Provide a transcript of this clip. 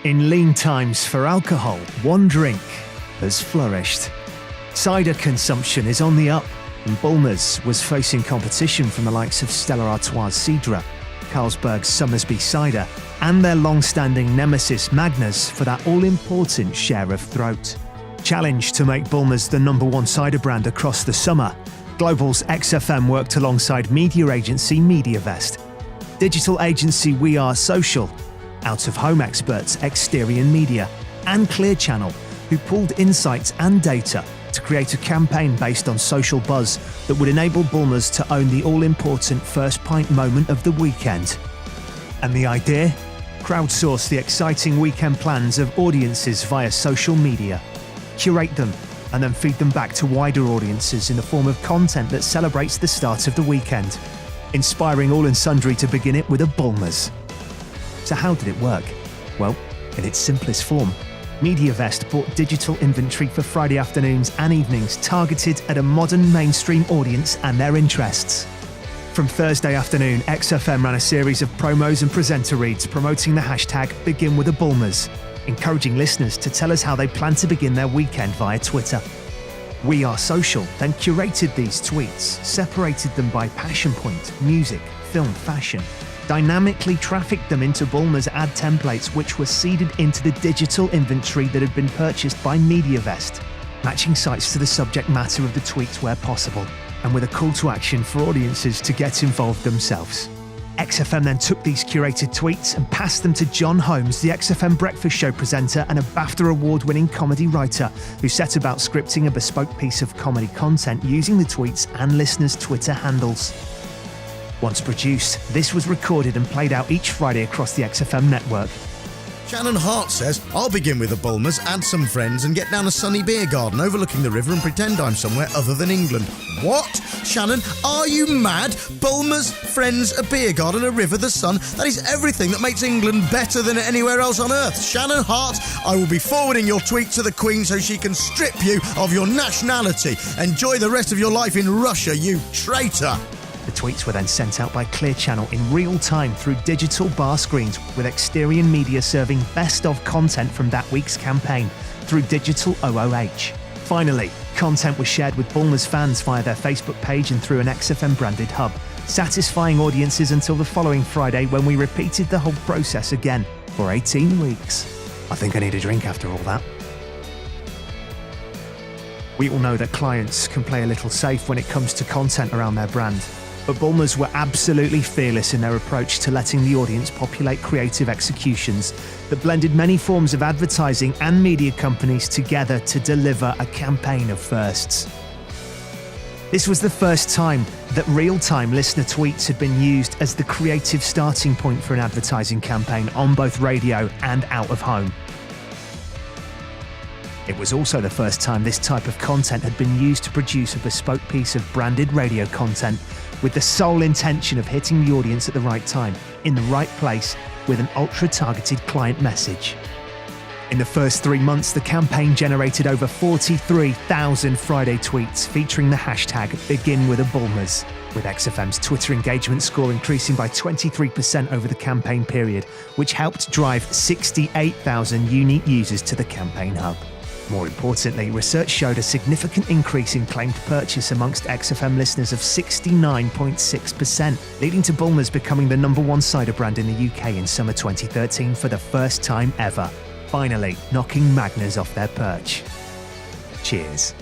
In lean times for alcohol, one drink has flourished. Cider consumption is on the up, and Bulmers was facing competition from the likes of Stella Artois Cidre, Carlsberg's Somersby Cider, and their long-standing nemesis Magners for that all-important share of throat. Challenged to make Bulmers the number one cider brand across the summer, Global's XFM worked alongside media agency Mediavest, digital agency We Are Social, out-of-home experts Exterior Media, and Clear Channel, who pulled insights and data to create a campaign based on social buzz that would enable Bulmers to own the all-important first pint moment of the weekend. And the idea? Crowdsource the exciting weekend plans of audiences via social media, curate them, and then feed them back to wider audiences in the form of content that celebrates the start of the weekend, inspiring all and sundry to begin it with a Bulmers. So how did it work? Well, in its simplest form, Mediavest bought digital inventory for Friday afternoons and evenings targeted at a modern mainstream audience and their interests. From Thursday afternoon, XFM ran a series of promos and presenter reads promoting the hashtag #BeginWithABulmers, encouraging listeners to tell us how they plan to begin their weekend via Twitter. We Are Social then curated these tweets, separated them by passion point, music, film, fashion, dynamically trafficked them into Bulmers ad templates which were seeded into the digital inventory that had been purchased by Mediavest, matching sites to the subject matter of the tweets where possible, and with a call to action for audiences to get involved themselves. XFM then took these curated tweets and passed them to John Holmes, the XFM Breakfast Show presenter and a BAFTA award-winning comedy writer, who set about scripting a bespoke piece of comedy content using the tweets and listeners' Twitter handles. Once produced, this was recorded and played out each Friday across the XFM network. Shannon Hart says, I'll begin with the Bulmers, add some friends and get down a sunny beer garden overlooking the river and pretend I'm somewhere other than England. What? Shannon, are you mad? Bulmers, friends, a beer garden, a river, the sun. That is everything that makes England better than anywhere else on earth. Shannon Hart, I will be forwarding your tweet to the Queen so she can strip you of your nationality. Enjoy the rest of your life in Russia, you traitor. The tweets were then sent out by Clear Channel in real time through digital bar screens, with Exterior Media serving best of content from that week's campaign through digital OOH. Finally, content was shared with Bulmers fans via their Facebook page and through an XFM branded hub, satisfying audiences until the following Friday when we repeated the whole process again for 18 weeks. I think I need a drink after all that. We all know that clients can play a little safe when it comes to content around their brand. But Bulmers were absolutely fearless in their approach to letting the audience populate creative executions that blended many forms of advertising and media companies together to deliver a campaign of firsts. This was the first time that real-time listener tweets had been used as the creative starting point for an advertising campaign on both radio and out of home. It was also the first time this type of content had been used to produce a bespoke piece of branded radio content with the sole intention of hitting the audience at the right time, in the right place, with an ultra-targeted client message. In the first 3 months, the campaign generated over 43,000 Friday tweets featuring the hashtag #BeginWithABulmers, with XFM's Twitter engagement score increasing by 23% over the campaign period, which helped drive 68,000 unique users to the campaign hub. More importantly, research showed a significant increase in claimed purchase amongst XFM listeners of 69.6%, leading to Bulmers becoming the number one cider brand in the UK in summer 2013 for the first time ever, finally knocking Magners off their perch. Cheers.